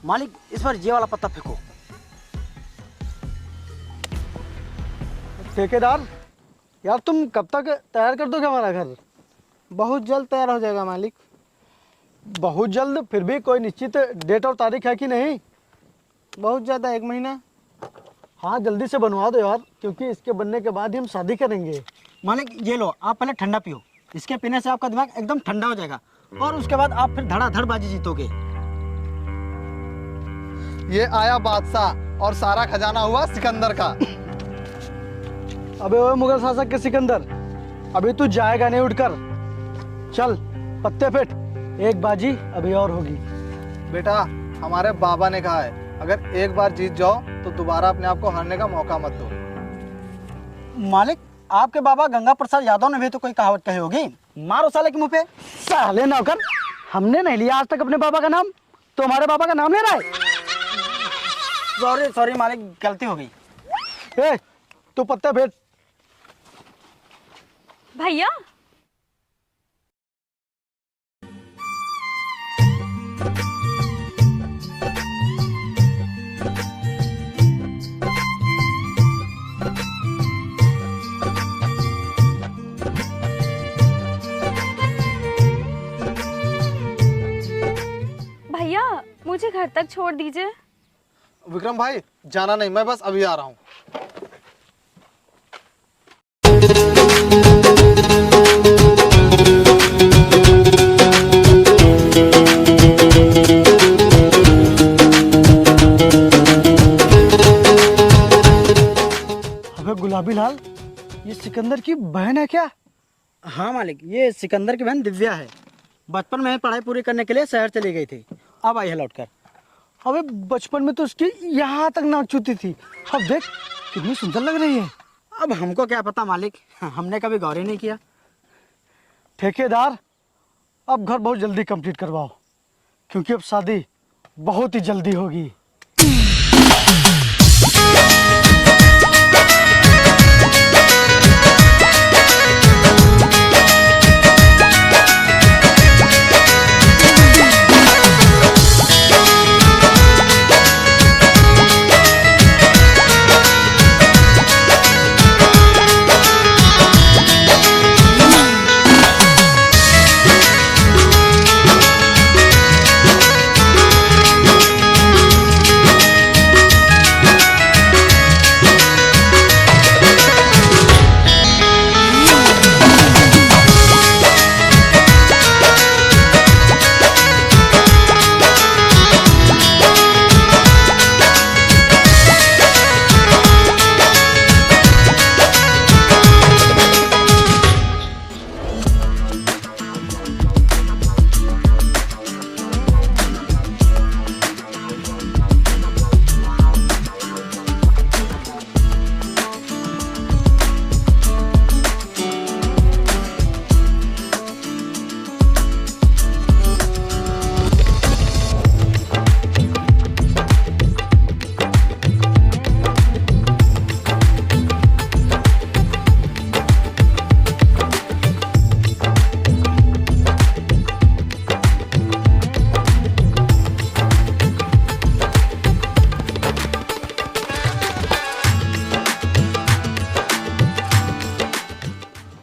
मालिक इस बार ये वाला पत्ता फेंको। ठेकेदार यार तुम कब तक तैयार कर दोगे हमारा घर? बहुत जल्द तैयार हो जाएगा मालिक। बहुत जल्द? फिर भी कोई निश्चित डेट और तारीख है कि नहीं? बहुत ज़्यादा, 1 महीना। हाँ जल्दी से बनवा दो यार, क्योंकि इसके बनने के बाद ही हम शादी करेंगे। मालिक ये लो, आप पहले ठंडा पियो, इसके पीने से आपका दिमाग एकदम ठंडा हो जाएगा और उसके बाद आप फिर धड़ाधड़ बाजी जीतोगे। ये आया बादशाह और सारा खजाना हुआ सिकंदर का। अबे ओए मुगल शासक के सिकंदर, अभी तू जाएगा नहीं उठकर। चल पत्ते फेंट, एक बाजी अभी और होगी। बेटा हमारे बाबा ने कहा है, अगर एक बार जीत जाओ तो दोबारा अपने आप को हारने का मौका मत दो। मालिक आपके बाबा गंगा प्रसाद यादव ने भी तो कोई कहावत कही होगी, मारो साले के मुंह पे। साले नौकर, हमने नहीं लिया आज तक अपने बाबा का नाम, तो हमारे बाबा का नाम ले रहा है। सॉरी सॉरी मालिक, गलती हो गई। ए तू पत्ते फेंट। भैया भैया मुझे घर तक छोड़ दीजिए। विक्रम भाई जाना नहीं, मैं बस अभी आ रहा हूँ। अबे गुलाबी लाल, ये सिकंदर की बहन है क्या? हाँ मालिक, ये सिकंदर की बहन दिव्या है। बचपन में पढ़ाई पूरी करने के लिए शहर चली गई थी, अब आई है लौटकर। अबे बचपन में तो उसकी यहाँ तक नाक चुती थी, अब देख कितनी सुंदर लग रही है। अब हमको क्या पता मालिक, हमने कभी गौर ही नहीं किया। ठेकेदार अब घर बहुत जल्दी कंप्लीट करवाओ, क्योंकि अब शादी बहुत ही जल्दी होगी।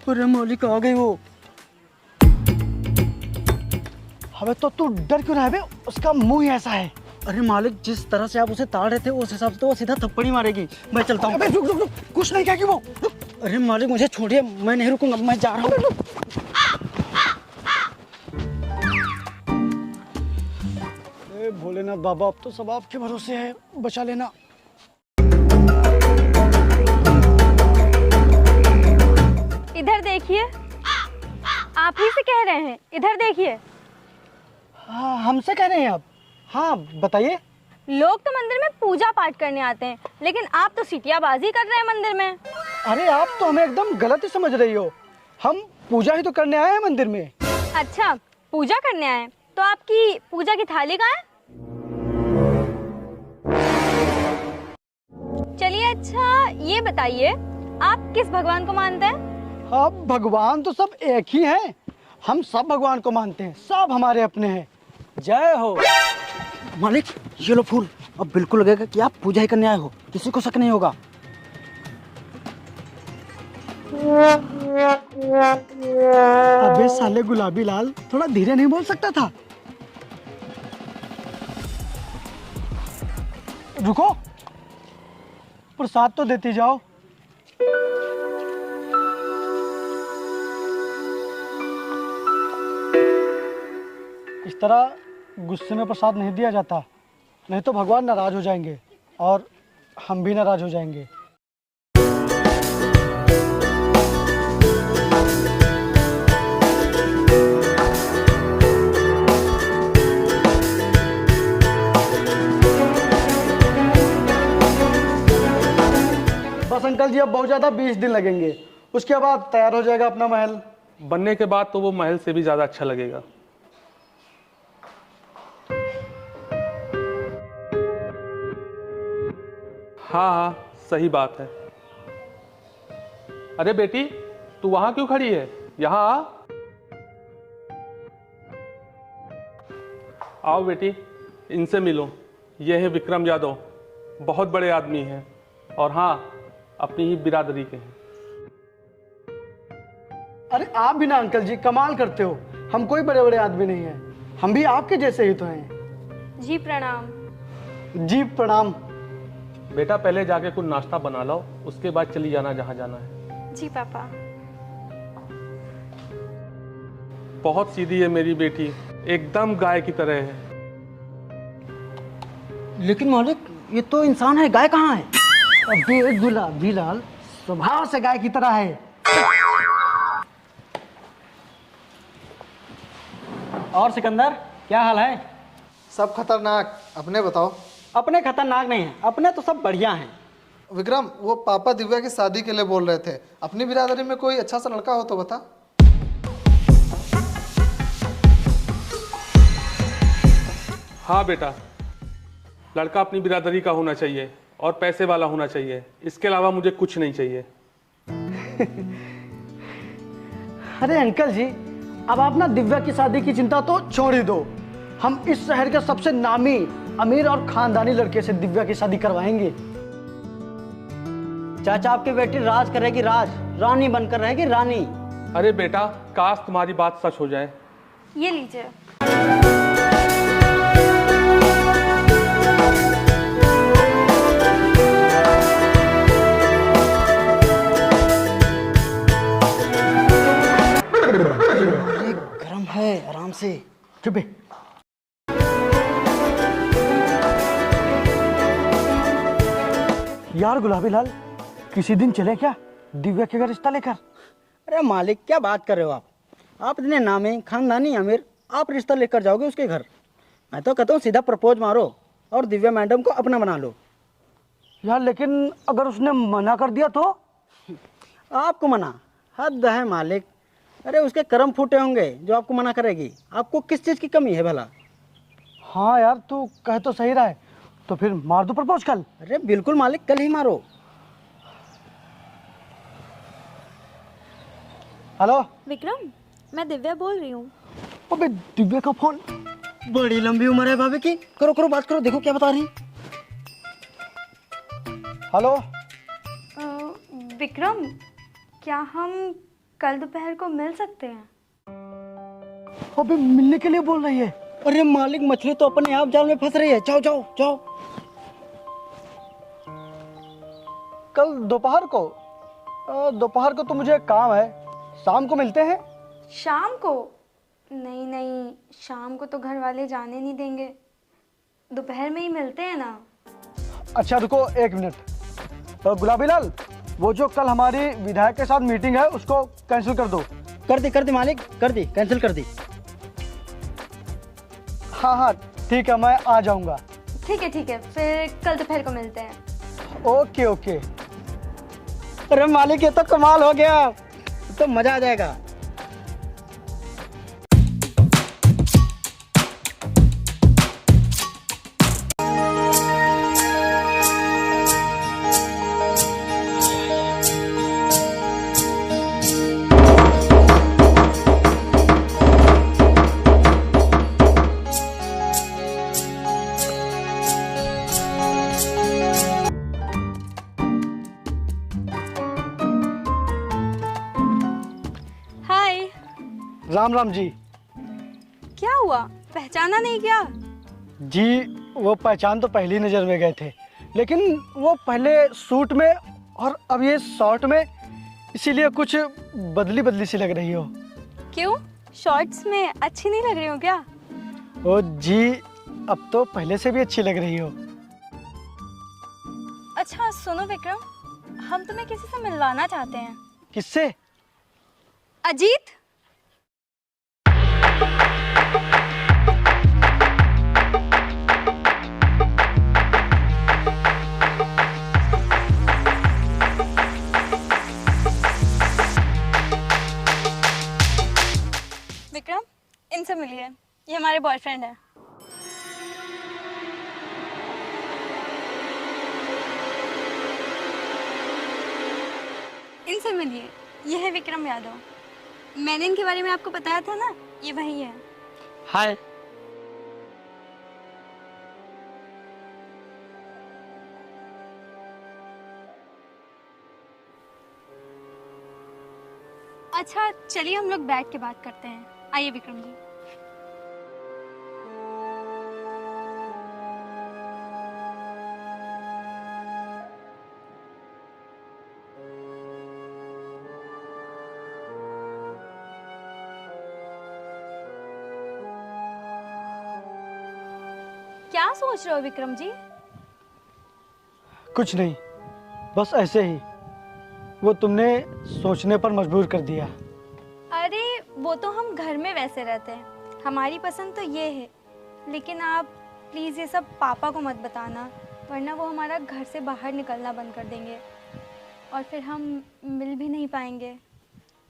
अरे मौलिक आ गई वो। अबे तो तू डर क्यों रहा है बे? उसका मुंह ही ऐसा है। अरे मालिक जिस तरह से आप उसे ताड़ रहे थे उस हिसाब से तो वो सीधा थप्पड़ ही मारेगी। मैं चलता हूँ। अबे रुक रुक रुक, कुछ नहीं कहेगी वो। अरे मालिक मुझे छोड़िए, मैं नहीं रुकूंगा, मैं जा रहा हूँ। भोलेनाथ बाबा, अब तो सब आपके भरोसे है, बचा लेना। इधर देखिए, आप ही से कह रहे हैं, इधर देखिए। हाँ हमसे कह रहे हैं आप? हाँ बताइए। लोग तो मंदिर में पूजा पाठ करने आते हैं, लेकिन आप तो सिटियाबाजी कर रहे हैं मंदिर में। अरे आप तो हमें एकदम गलत ही समझ रही हो, हम पूजा ही तो करने आए हैं मंदिर में। अच्छा पूजा करने आए, तो आपकी पूजा की थाली कहाँ है? चलिए अच्छा ये बताइए, आप किस भगवान को मानते हैं? हाँ भगवान तो सब एक ही हैं, हम सब भगवान को मानते हैं, सब हमारे अपने हैं। जय हो। मालिक ये लो फूल। अब बिल्कुल लगेगा कि आप पूजा ही करने आए हो, किसी को शक नहीं होगा। अबे साले गुलाबी लाल, थोड़ा धीरे नहीं बोल सकता था? रुको, प्रसाद तो देती जाओ। इस तरह गुस्से में प्रसाद नहीं दिया जाता, नहीं तो भगवान नाराज हो जाएंगे और हम भी नाराज हो जाएंगे। बस अंकल जी, अब बहुत ज़्यादा 20 दिन लगेंगे, उसके बाद तैयार हो जाएगा अपना महल। बनने के बाद तो वो महल से भी ज़्यादा अच्छा लगेगा। हाँ हाँ, सही बात है। अरे बेटी, तू वहां क्यों खड़ी है? यहाँ आ। आओ बेटी, इनसे मिलो। ये है विक्रम यादव, बहुत बड़े आदमी हैं और हाँ, अपनी ही बिरादरी के हैं। अरे आप भी ना अंकल जी, कमाल करते हो। हम कोई बड़े बड़े आदमी नहीं हैं, हम भी आपके जैसे ही तो हैं। जी प्रणाम। जी प्रणाम। बेटा पहले जाके कुछ नाश्ता बना लो, उसके बाद चली जाना जहां जाना है। जी पापा। बहुत सीधी है मेरी बेटी, एकदम गाय की तरह है। लेकिन मालिक ये तो इंसान है, गाय कहाँ है? अबे गुलाबी लाल, स्वभाव से गाय की तरह है। और सिकंदर, क्या हाल है? सब खतरनाक। अपने बताओ। अपने खतरनाक नहीं है, अपने तो सब बढ़िया हैं। विक्रम, वो पापा दिव्या की शादी के लिए बोल रहे थे। अपनी बिरादरी में कोई अच्छा सा लड़का हो तो बता। हाँ बेटा, लड़का अपनी बिरादरी का होना चाहिए और पैसे वाला होना चाहिए, इसके अलावा मुझे कुछ नहीं चाहिए। अरे अंकल जी, अब आप ना दिव्या की शादी की चिंता तो छोड़ ही दो। हम इस शहर के सबसे नामी, अमीर और खानदानी लड़के से दिव्या की शादी करवाएंगे। चाचा, आपकी बेटी राज करेगी, राज, रानी बनकर रहेगी रानी। अरे बेटा, काश तुम्हारी बात सच हो जाए। ये लीजिए। ये गरम है, आराम से। चुप है। यार गुलाबी लाल, किसी दिन चले क्या दिव्या के घर रिश्ता लेकर? अरे मालिक, क्या बात कर रहे हो आप? आप इतने नामी, खानदानी, अमीर, आप रिश्ता लेकर जाओगे उसके घर? मैं तो कहता हूँ सीधा प्रपोज मारो और दिव्या मैडम को अपना बना लो। यार लेकिन अगर उसने मना कर दिया तो? आपको मना? हद है मालिक। अरे उसके कर्म फूटे होंगे जो आपको मना करेगी। आपको किस चीज़ की कमी है भला? हाँ यार, तू कह तो सही रहा है। तो फिर मार दो प्रपोज कल? अरे बिल्कुल मालिक, कल ही मारो। हेलो विक्रम, मैं दिव्या बोल रही हूँ। अबे दिव्या का फोन। बड़ी लंबी उम्र है भाभी की। करो करो बात करो, देखो क्या बता रही। हेलो। विक्रम, क्या हम कल दोपहर को मिल सकते हैं? अबे मिलने के लिए बोल रही है? अरे मालिक, मछली तो अपने आप जाल में फंस रही है। जाओ जाओ जाओ। कल दोपहर को? दोपहर को तो मुझे काम है, शाम को मिलते हैं। शाम को? नहीं नहीं, शाम को तो घर वाले जाने नहीं देंगे। दोपहर में ही मिलते हैं ना। अच्छा रुको एक मिनट। गुलाबी लाल, वो जो कल हमारी विधायक के साथ मीटिंग है उसको कैंसिल कर दो। कर दी मालिक, कर दी, कैंसिल कर दी। हाँ हाँ ठीक है, मैं आ जाऊंगा। ठीक है, फिर कल दोपहर को मिलते हैं। Okay okay. अरे मालिक, ये तो कमाल हो गया, तो मजा आ जाएगा। राम राम जी। क्या हुआ, पहचाना नहीं क्या? जी वो पहचान तो पहली नज़र में गए थे, लेकिन वो पहले सूट में और अब ये शॉर्ट में, इसीलिए कुछ बदली बदली सी लग रही हो। क्यों, शॉर्ट्स में अच्छी नहीं लग रही हो क्या? ओ जी, अब तो पहले से भी अच्छी लग रही हो। अच्छा सुनो विक्रम, हम तुम्हें किसी से मिलवाना चाहते हैं। किससे? अजीत। विक्रम, इनसे मिलिए, ये हमारे बॉयफ्रेंड है। इनसे मिलिए, ये है विक्रम यादव। मैंने इनके बारे में आपको बताया था ना, ये वही है। हाय। अच्छा चलिए हम लोग बैठ के बात करते हैं। आइए विक्रम जी। क्या सोच रहे हो विक्रम जी? कुछ नहीं, बस ऐसे ही। वो तुमने सोचने पर मजबूर कर दिया। अरे वो तो हम घर में वैसे रहते हैं, हमारी पसंद तो ये है। लेकिन आप प्लीज़ ये सब पापा को मत बताना, वरना वो हमारा घर से बाहर निकलना बंद कर देंगे और फिर हम मिल भी नहीं पाएंगे।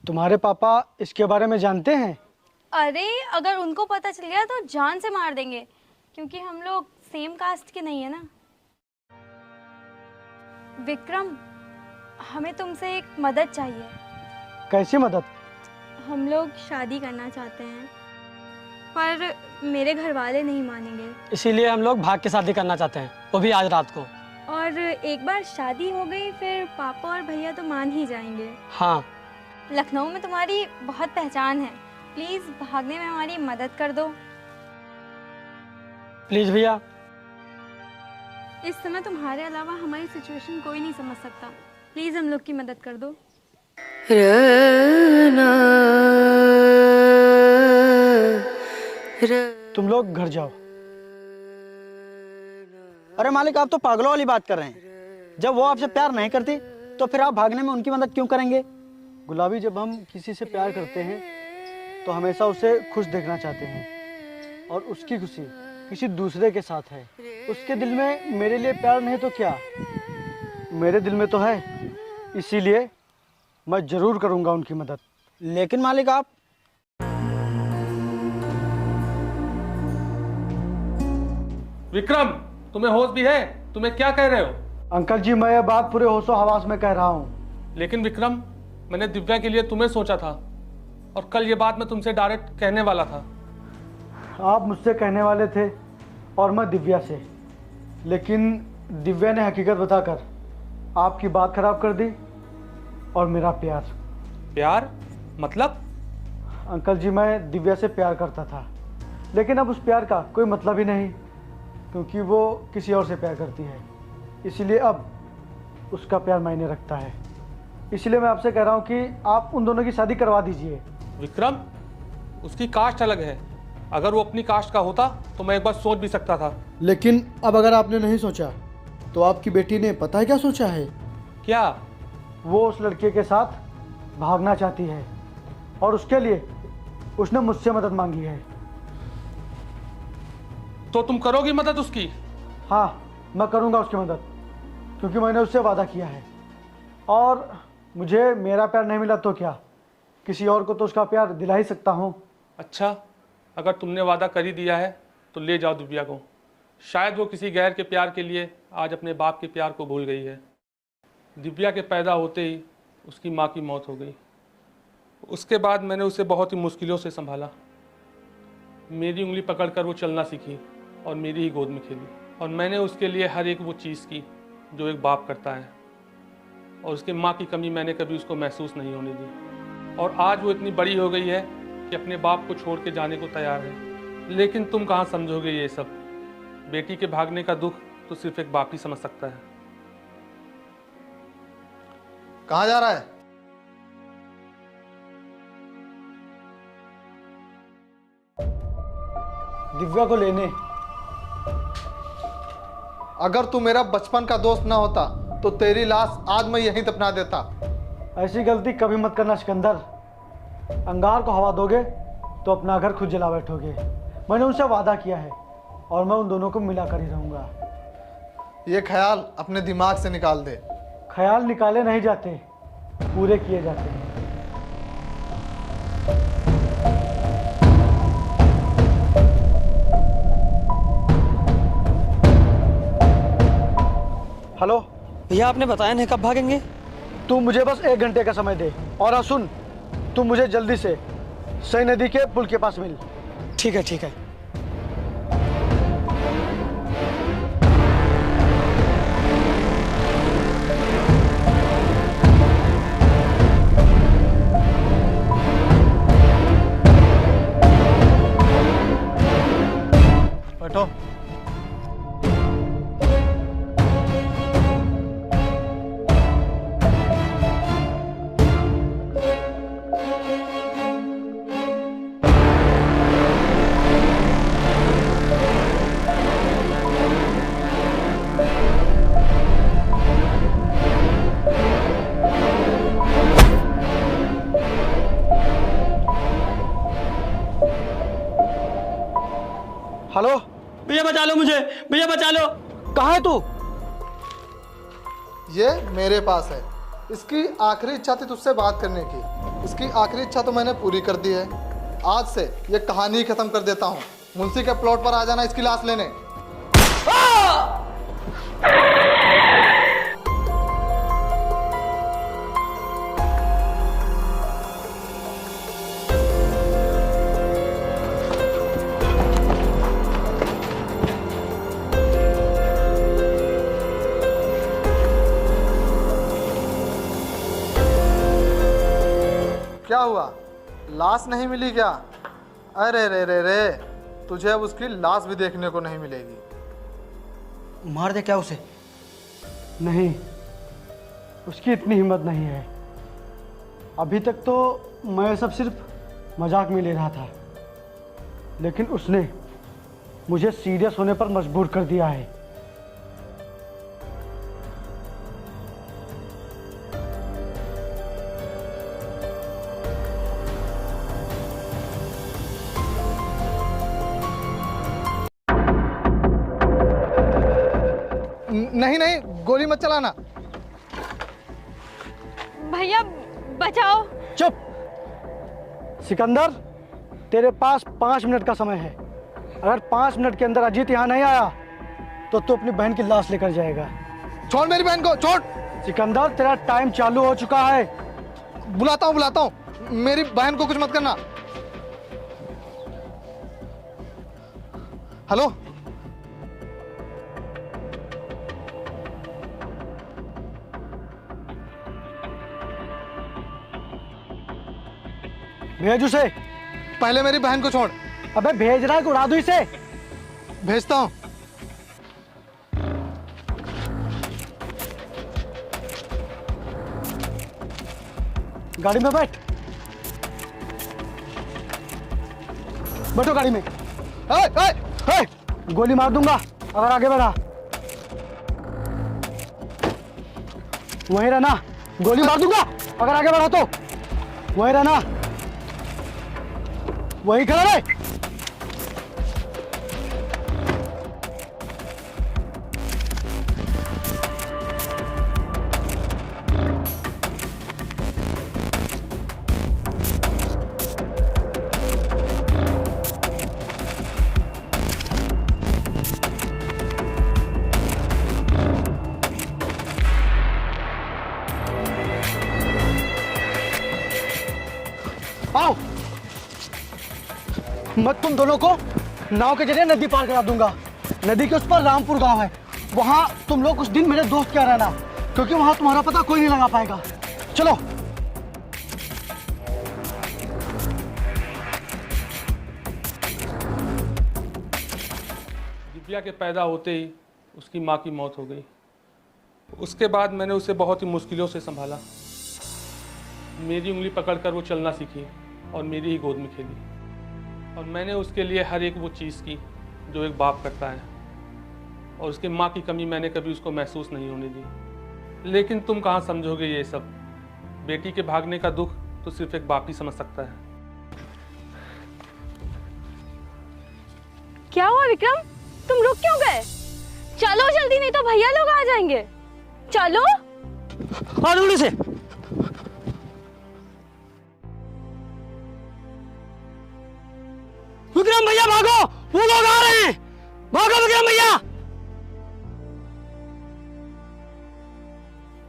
तुम्हारे पापा इसके बारे में जानते हैं? अरे अगर उनको पता चल गया तो जान से मार देंगे, क्योंकि हम लोग सेम कास्ट के नहीं है ना। विक्रम, हमें तुमसे एक मदद चाहिए। कैसी मदद? हम लोग शादी करना चाहते हैं, पर मेरे घर वाले नहीं मानेंगे। इसीलिए हम लोग भाग के शादी करना चाहते हैं, वो भी आज रात को। और एक बार शादी हो गई फिर पापा और भैया तो मान ही जाएंगे। हाँ। लखनऊ में तुम्हारी बहुत पहचान है, प्लीज़ भागने में हमारी मदद कर दो। प्लीज भैया। इस समय तुम्हारे अलावा हमारी सिचुएशन कोई नहीं समझ सकता, प्लीज़ हम लोग की मदद कर दो। तुम लोग घर जाओ। अरे मालिक, आप तो पागलों वाली बात कर रहे हैं। जब वो आपसे प्यार नहीं करती तो फिर आप भागने में उनकी मदद क्यों करेंगे? गुलाबी, जब हम किसी से प्यार करते हैं तो हमेशा उसे खुश देखना चाहते हैं, और उसकी खुशी किसी दूसरे के साथ है। उसके दिल में मेरे लिए प्यार नहीं तो क्या, मेरे दिल में तो है। इसीलिए मैं ज़रूर करूँगा उनकी मदद। लेकिन मालिक आप विक्रम, तुम्हें होश भी है? तुम्हें क्या कह रहे हो? अंकल जी, मैं ये बात पूरे होशो हवास में कह रहा हूँ। लेकिन विक्रम, मैंने दिव्या के लिए तुम्हें सोचा था और कल ये बात मैं तुमसे डायरेक्ट कहने वाला था। आप मुझसे कहने वाले थे और मैं दिव्या से, लेकिन दिव्या ने हकीकत बताकर आपकी बात खराब कर दी और मेरा प्यार। प्यार मतलब? अंकल जी, मैं दिव्या से प्यार करता था, लेकिन अब उस प्यार का कोई मतलब ही नहीं, क्योंकि वो किसी और से प्यार करती है। इसीलिए अब उसका प्यार मायने रखता है। इसलिए मैं आपसे कह रहा हूँ कि आप उन दोनों की शादी करवा दीजिए। विक्रम, उसकी कास्ट अलग है। अगर वो अपनी कास्ट का होता तो मैं एक बार सोच भी सकता था। लेकिन अब अगर आपने नहीं सोचा तो आपकी बेटी ने पता है क्या सोचा है? क्या? वो उस लड़के के साथ भागना चाहती है और उसके लिए उसने मुझसे मदद मांगी है। तो तुम करोगी मदद उसकी? हाँ, मैं करूँगा उसकी मदद, क्योंकि मैंने उससे वादा किया है। और मुझे मेरा प्यार नहीं मिला तो क्या, किसी और को तो उसका प्यार दिला ही सकता हूँ। अच्छा, अगर तुमने वादा कर ही दिया है तो ले जाओ दिव्या को। शायद वो किसी गैर के प्यार के लिए आज अपने बाप के प्यार को भूल गई है। दिव्या के पैदा होते ही उसकी माँ की मौत हो गई। उसके बाद मैंने उसे बहुत ही मुश्किलों से संभाला। मेरी उंगली पकड़कर वो चलना सीखी और मेरी ही गोद में खेली, और मैंने उसके लिए हर एक वो चीज़ की जो एक बाप करता है, और उसके माँ की कमी मैंने कभी उसको महसूस नहीं होने दी। और आज वो इतनी बड़ी हो गई है कि अपने बाप को छोड़ के जाने को तैयार है, लेकिन तुम कहाँ समझोगे ये सब। बेटी के भागने का दुख तो सिर्फ एक बाप ही समझ सकता है। कहाँ जा रहा है? दिव्या को लेने। अगर तू मेरा बचपन का दोस्त ना होता तो तेरी लाश आज मैं यहीं दफना देता। ऐसी गलती कभी मत करना सिकंदर। अंगार को हवा दोगे तो अपना घर खुद जला बैठोगे। मैंने उनसे वादा किया है और मैं उन दोनों को मिला कर ही रहूंगा। ये ख्याल अपने दिमाग से निकाल दे। ख्याल निकाले नहीं जाते, पूरे किए जाते हैं। हेलो भैया आपने बताया नहीं कब भागेंगे? तू मुझे बस 1 घंटे का समय दे। और हाँ सुन, तू मुझे जल्दी से सई नदी के पुल के पास मिल। ठीक है ठीक है। बैठो। हेलो भैया बचा लो मुझे, भैया बचा लो। कहाँ है तू? ये मेरे पास है। इसकी आखिरी इच्छा थी तुझसे बात करने की। इसकी आखिरी इच्छा तो मैंने पूरी कर दी है। आज से ये कहानी खत्म कर देता हूँ। मुंशी के प्लॉट पर आ जाना इसकी लाश लेने। क्या हुआ, लाश नहीं मिली क्या? अरे रे रे रे, तुझे अब उसकी लाश भी देखने को नहीं मिलेगी। मार दे क्या उसे? नहीं, उसकी इतनी हिम्मत नहीं है। अभी तक तो मैं सब सिर्फ मजाक में ले रहा था, लेकिन उसने मुझे सीरियस होने पर मजबूर कर दिया है। नहीं नहीं, गोली मत चलाना। भैया बचाओ। चुप सिकंदर, तेरे पास 5 मिनट का समय है। अगर 5 मिनट के अंदर अजीत यहाँ नहीं आया तो तू अपनी बहन की लाश लेकर जाएगा। छोड़ मेरी बहन को, छोड़। सिकंदर, तेरा टाइम चालू हो चुका है। बुलाता हूँ। मेरी बहन को कुछ मत करना। हेलो, भेज उसे। पहले मेरी बहन को छोड़। अबे भेज रहा है कि उड़ा दूं इसे? भेजता हूँ। गाड़ी में बैठ। बैठो गाड़ी में। गोली मार दूंगा अगर आगे बढ़ा। वहीं रहना। गोली मार दूंगा अगर आगे बढ़ा तो। वहीं रहना, वहीं खड़ा रहे। आओ, मैं तुम दोनों को नाव के जरिए नदी पार करा दूंगा। नदी के उस पर रामपुर गांव है। वहां तुम लोग कुछ दिन मेरे दोस्त क्या रहना, क्योंकि वहां तुम्हारा पता कोई नहीं लगा पाएगा। चलो। दिव्या के पैदा होते ही उसकी माँ की मौत हो गई। उसके बाद मैंने उसे बहुत ही मुश्किलों से संभाला। मेरी उंगली पकड़कर वो चलना सीखी और मेरी ही गोद में खेली। और मैंने उसके लिए हर एक वो चीज़ की जो एक बाप करता है, और उसके माँ की कमी मैंने कभी उसको महसूस नहीं होने दी। लेकिन तुम कहाँ समझोगे ये सब। बेटी के भागने का दुख तो सिर्फ एक बाप ही समझ सकता है। क्या हुआ विक्रम, तुम रुक क्यों गए? चलो जल्दी, नहीं तो भैया लोग आ जाएंगे। चलो। और जल्दी से। विक्रम भैया भागो, वो लोग आ रहे हैं। भागो विक्रम भैया।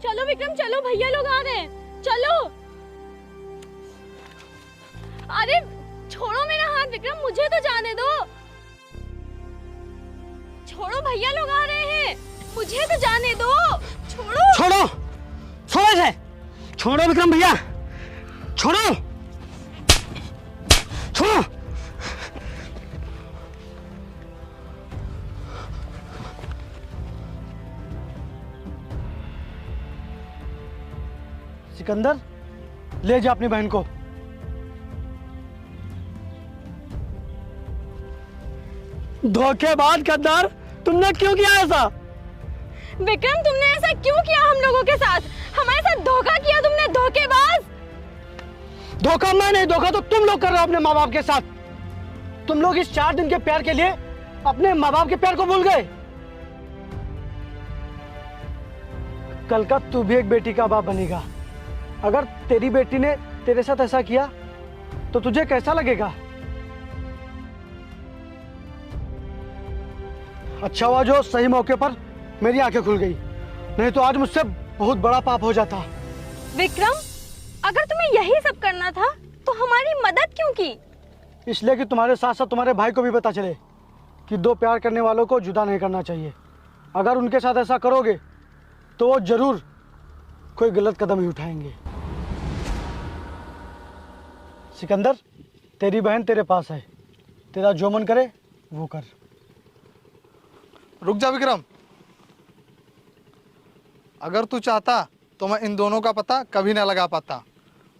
चलो विक्रम चलो, भैया लोग आ रहे हैं, चलो। अरे छोड़ो मेरा हाथ विक्रम, मुझे तो जाने दो। छोड़ो, भैया लोग आ रहे हैं, मुझे तो जाने दो। छोड़ो छोड़ो, छोड़ो इसे। छोड़ो विक्रम भैया, छोड़ो, छोड़ो। सिकंदर, ले जा अपनी बहन को। धोखेबाज गद्दार, तुमने क्यों किया ऐसा? विक्रम तुमने ऐसा क्यों किया हम लोगों के साथ? हमारे साथ धोखा किया तुमने, धोखेबाज। धोखा मैं नहीं, धोखा तो तुम लोग कर रहे हो अपने माँ बाप के साथ। तुम लोग इस 4 दिन के प्यार के लिए अपने माँ बाप के प्यार को भूल गए। कल का तू भी एक बेटी का बाप बनेगा। अगर तेरी बेटी ने तेरे साथ ऐसा किया तो तुझे कैसा लगेगा? अच्छा हुआ जो सही मौके पर मेरी आंखें खुल गई, नहीं तो आज मुझसे बहुत बड़ा पाप हो जाता। विक्रम अगर तुम्हें यही सब करना था तो हमारी मदद क्यों की? इसलिए कि तुम्हारे साथ साथ तुम्हारे भाई को भी पता चले कि 2 प्यार करने वालों को जुदा नहीं करना चाहिए। अगर उनके साथ ऐसा करोगे तो वो जरूर कोई गलत कदम ही उठाएंगे। सिकंदर, तेरी बहन तेरे पास है, तेरा जो मन करे वो कर। रुक जा विक्रम, अगर तू चाहता तो मैं इन दोनों का पता कभी ना लगा पाता।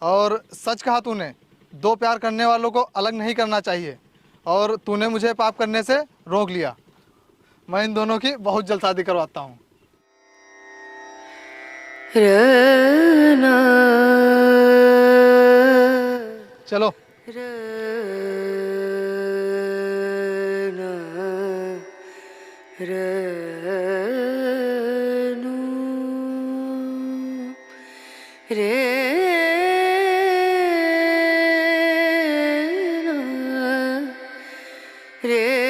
और सच कहा तूने, 2 प्यार करने वालों को अलग नहीं करना चाहिए, और तूने मुझे पाप करने से रोक लिया। मैं इन दोनों की बहुत जल्द शादी करवाता हूँ। चलो। रे